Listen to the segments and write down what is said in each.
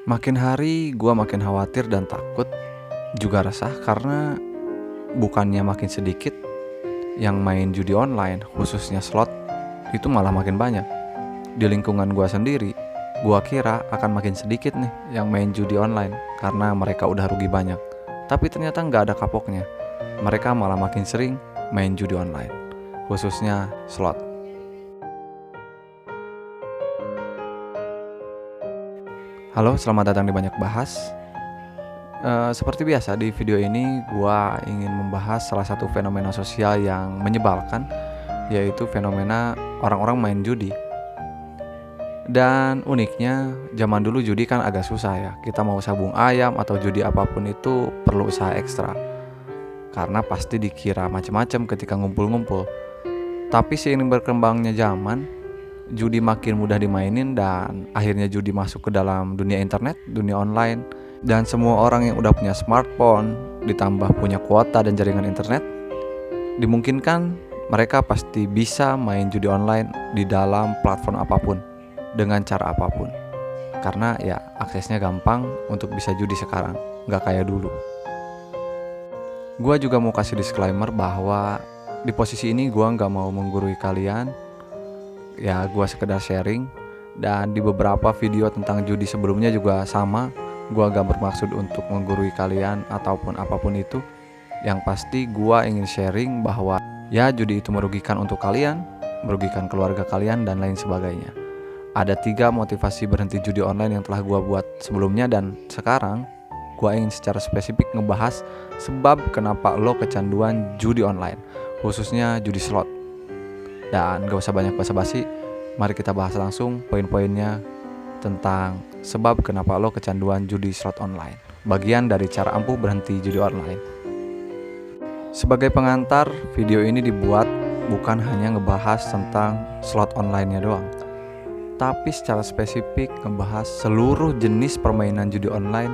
Makin hari gua makin khawatir dan takut, juga resah karena bukannya makin sedikit yang main judi online, khususnya slot, itu malah makin banyak. Di lingkungan gua sendiri, gua kira akan makin sedikit nih yang main judi online karena mereka udah rugi banyak. Tapi ternyata nggak ada kapoknya. Mereka malah makin sering main judi online, khususnya slot. Halo, selamat datang di Banyak Bahas. Seperti biasa di video ini gua ingin membahas salah satu fenomena sosial yang menyebalkan, yaitu fenomena orang-orang main judi. Dan uniknya, zaman dulu judi kan agak susah ya. Kita mau sabung ayam atau judi apapun itu perlu usaha ekstra. Karena pasti dikira macam-macam ketika ngumpul-ngumpul. Tapi seiring berkembangnya zaman, judi makin mudah dimainin dan akhirnya judi masuk ke dalam dunia internet, dunia online. Dan semua orang yang udah punya smartphone, ditambah punya kuota dan jaringan internet, dimungkinkan mereka pasti bisa main judi online di dalam platform apapun, dengan cara apapun. Karena ya aksesnya gampang untuk bisa judi sekarang, gak kayak dulu. Gua juga mau kasih disclaimer bahwa di posisi ini gua gak mau menggurui kalian. Ya gua sekedar sharing. Dan di beberapa video tentang judi sebelumnya juga sama, gua gak bermaksud untuk menggurui kalian ataupun apapun itu. Yang pasti gua ingin sharing bahwa ya judi itu merugikan untuk kalian, merugikan keluarga kalian dan lain sebagainya. Ada 3 motivasi berhenti judi online yang telah gua buat sebelumnya, dan sekarang gua ingin secara spesifik ngebahas sebab kenapa lo kecanduan judi online, khususnya judi slot. Dan gak usah banyak basa-basi, mari kita bahas langsung poin-poinnya tentang sebab kenapa lo kecanduan judi slot online. Bagian dari cara ampuh berhenti judi online. Sebagai pengantar, video ini dibuat bukan hanya ngebahas tentang slot online-nya doang, tapi secara spesifik ngebahas seluruh jenis permainan judi online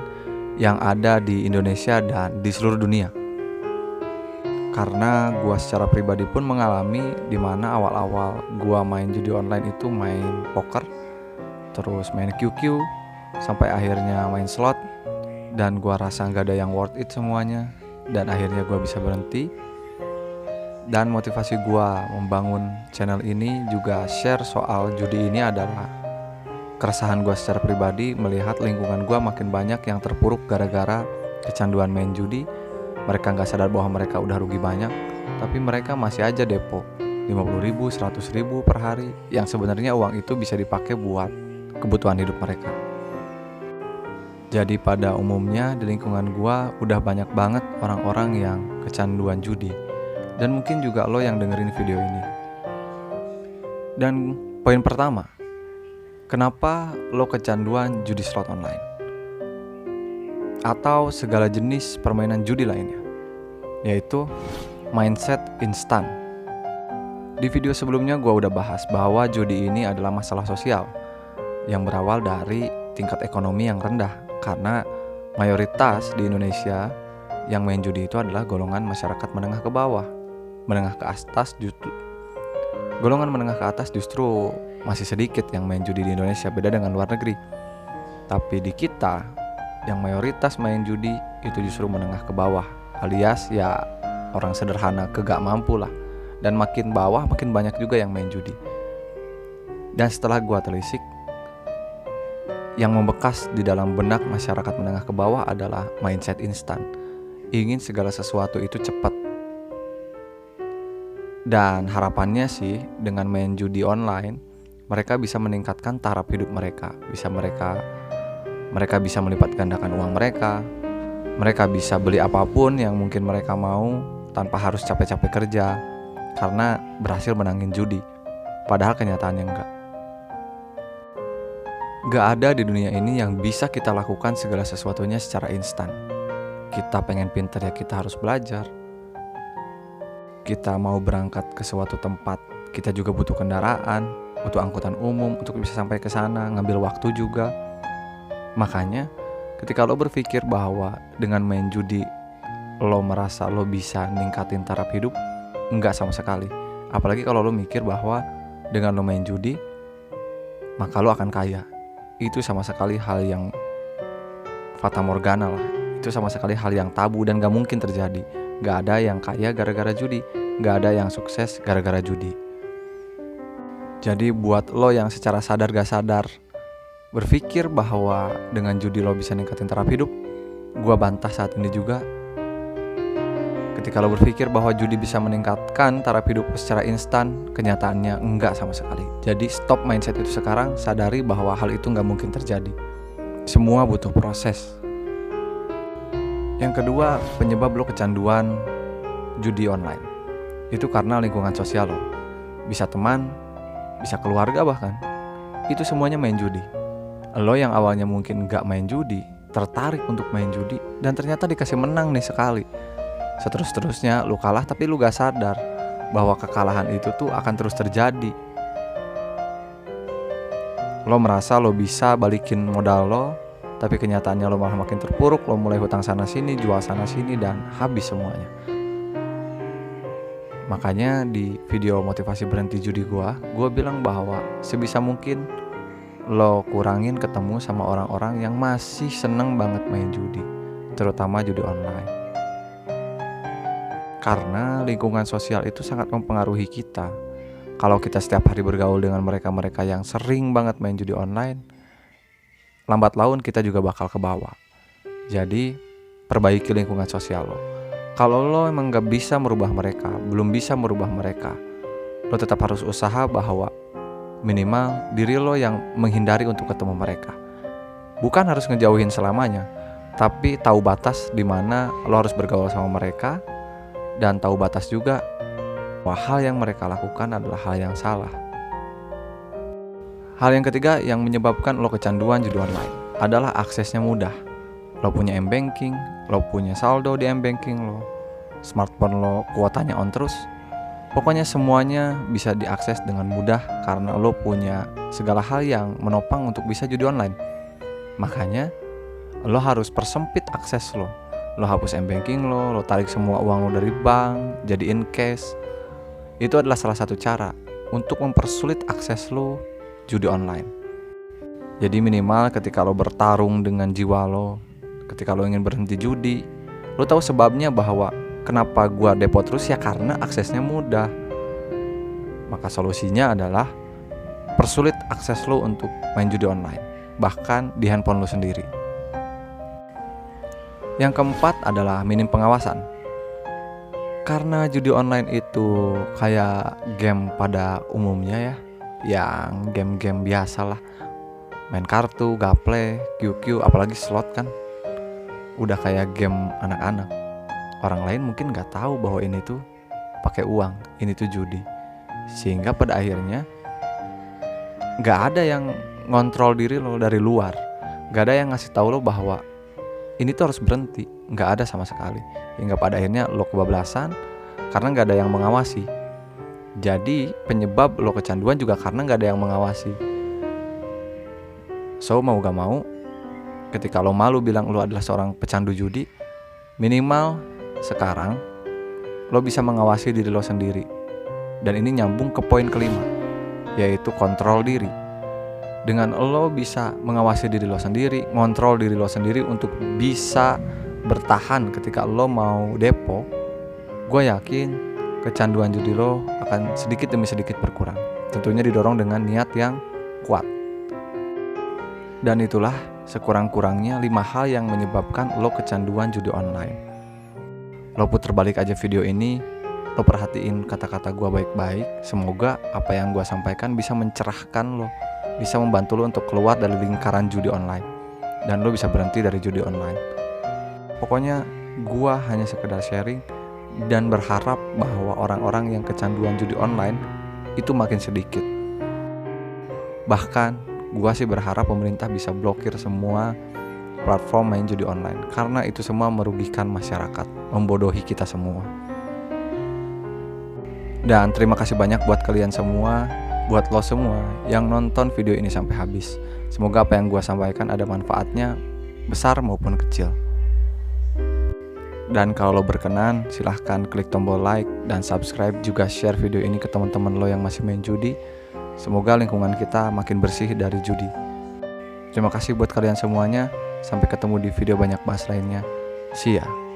yang ada di Indonesia dan di seluruh dunia. Karena gua secara pribadi pun mengalami dimana awal-awal gua main judi online itu main poker, terus main QQ, sampai akhirnya main slot, dan gua rasa gak ada yang worth it semuanya, dan akhirnya gua bisa berhenti. Dan motivasi gua membangun channel ini juga share soal judi ini adalah keresahan gua secara pribadi melihat lingkungan gua makin banyak yang terpuruk gara-gara kecanduan main judi. Mereka gak sadar bahwa mereka udah rugi banyak, tapi mereka masih aja depo 50.000, 100.000 per hari, yang sebenarnya uang itu bisa dipakai buat kebutuhan hidup mereka. Jadi pada umumnya di lingkungan gua udah banyak banget orang-orang yang kecanduan judi. Dan mungkin juga lo yang dengerin video ini. Dan poin pertama, kenapa lo kecanduan judi slot online atau segala jenis permainan judi lainnya, yaitu mindset instan. Di video sebelumnya gue udah bahas bahwa judi ini adalah masalah sosial yang berawal dari tingkat ekonomi yang rendah, karena mayoritas di Indonesia yang main judi itu adalah golongan masyarakat menengah ke bawah. Golongan menengah ke atas justru masih sedikit yang main judi di Indonesia, beda dengan luar negeri. Tapi di kita, yang mayoritas main judi itu justru menengah ke bawah, alias ya orang sederhana ke gak mampu lah. Dan makin bawah makin banyak juga yang main judi. Dan setelah gua telisik, yang membekas di dalam benak masyarakat menengah ke bawah adalah mindset instan. Ingin segala sesuatu itu cepat. Dan harapannya sih dengan main judi online, mereka bisa meningkatkan taraf hidup mereka. Mereka bisa melipat gandakan uang mereka. Mereka bisa beli apapun yang mungkin mereka mau tanpa harus capek-capek kerja, karena berhasil menangin judi. Padahal kenyataannya enggak. Gak ada di dunia ini yang bisa kita lakukan segala sesuatunya secara instan. Kita pengen pintar ya kita harus belajar. Kita mau berangkat ke suatu tempat, kita juga butuh kendaraan, butuh angkutan umum untuk bisa sampai ke sana, ngambil waktu juga. Makanya ketika lo berpikir bahwa dengan main judi lo merasa lo bisa ningkatin taraf hidup, enggak sama sekali. Apalagi kalau lo mikir bahwa dengan lo main judi maka lo akan kaya. Itu sama sekali hal yang fata morgana lah. Itu sama sekali hal yang tabu dan gak mungkin terjadi. Gak ada yang kaya gara-gara judi, gak ada yang sukses gara-gara judi. Jadi buat lo yang secara sadar gak sadar berpikir bahwa dengan judi lo bisa ningkatin taraf hidup, gua bantah saat ini juga. Ketika lo berpikir bahwa judi bisa meningkatkan taraf hidup secara instan, kenyataannya enggak sama sekali. Jadi stop mindset itu sekarang, sadari bahwa hal itu gak mungkin terjadi. Semua butuh proses. Yang kedua, penyebab lo kecanduan judi online itu karena lingkungan sosial lo. Bisa teman, bisa keluarga bahkan. Itu semuanya main judi. Lo yang awalnya mungkin gak main judi, tertarik untuk main judi, dan ternyata dikasih menang nih sekali. Seterus-terusnya lo kalah tapi lo gak sadar bahwa kekalahan itu tuh akan terus terjadi. Lo merasa lo bisa balikin modal lo, tapi kenyataannya lo malah makin terpuruk. Lo mulai hutang sana sini, jual sana sini, dan habis semuanya. Makanya di video motivasi berhenti judi gue bilang bahwa sebisa mungkin lo kurangin ketemu sama orang-orang yang masih seneng banget main judi, terutama judi online. Karena lingkungan sosial itu sangat mempengaruhi kita. Kalau kita setiap hari bergaul dengan mereka-mereka yang sering banget main judi online, lambat laun kita juga bakal ke bawah. Jadi perbaiki lingkungan sosial lo. Kalau lo emang gak bisa merubah mereka, belum bisa merubah mereka, lo tetap harus usaha bahwa minimal diri lo yang menghindari untuk ketemu mereka. Bukan harus ngejauhin selamanya, tapi tahu batas di mana lo harus bergaul sama mereka, dan tahu batas juga bahwa hal yang mereka lakukan adalah hal yang salah. Hal yang ketiga yang menyebabkan lo kecanduan judi online adalah aksesnya mudah. Lo punya m-banking, lo punya saldo di m-banking lo, smartphone lo kuotanya on terus. Pokoknya semuanya bisa diakses dengan mudah karena lo punya segala hal yang menopang untuk bisa judi online. Makanya lo harus persempit akses lo. Lo hapus m-banking lo tarik semua uang lo dari bank, jadiin cash. Itu adalah salah satu cara untuk mempersulit akses lo judi online. Jadi minimal ketika lo bertarung dengan jiwa lo, ketika lo ingin berhenti judi, lo tahu sebabnya bahwa kenapa gua depot terus, ya karena aksesnya mudah. Maka solusinya adalah persulit akses lo untuk main judi online, bahkan di handphone lo sendiri. Yang keempat adalah minim pengawasan. Karena judi online itu kayak game pada umumnya ya, yang game-game biasa lah, main kartu, gaple, QQ, apalagi slot kan, udah kayak game anak-anak. Orang lain mungkin gak tahu bahwa ini tuh pakai uang, ini tuh judi. Sehingga pada akhirnya gak ada yang ngontrol diri lo dari luar, gak ada yang ngasih tahu lo bahwa ini tuh harus berhenti. Gak ada sama sekali. Hingga pada akhirnya lo kebablasan karena gak ada yang mengawasi. Jadi penyebab lo kecanduan juga karena gak ada yang mengawasi. So mau gak mau, ketika lo malu bilang lo adalah seorang pecandu judi, minimal sekarang lo bisa mengawasi diri lo sendiri. Dan ini nyambung ke poin kelima, yaitu kontrol diri. Dengan lo bisa mengawasi diri lo sendiri, ngontrol diri lo sendiri untuk bisa bertahan ketika lo mau depo, gue yakin kecanduan judi lo akan sedikit demi sedikit berkurang. Tentunya didorong dengan niat yang kuat. Dan itulah sekurang-kurangnya 5 hal yang menyebabkan lo kecanduan judi online. Lo puter balik aja video ini, lo perhatiin kata-kata gue baik-baik. Semoga apa yang gue sampaikan bisa mencerahkan lo, bisa membantu lo untuk keluar dari lingkaran judi online, dan lo bisa berhenti dari judi online. Pokoknya gue hanya sekedar sharing dan berharap bahwa orang-orang yang kecanduan judi online itu makin sedikit. Bahkan gue sih berharap pemerintah bisa blokir semua platform main judi online, karena itu semua merugikan masyarakat, membodohi kita semua. Dan terima kasih banyak buat kalian semua, buat lo semua yang nonton video ini sampai habis. Semoga apa yang gue sampaikan ada manfaatnya, besar maupun kecil. Dan kalau lo berkenan, silahkan klik tombol like dan subscribe, juga share video ini ke teman-teman lo yang masih main judi. Semoga lingkungan kita makin bersih dari judi. Terima kasih buat kalian semuanya. Sampai ketemu di video banyak bahas lainnya. See ya.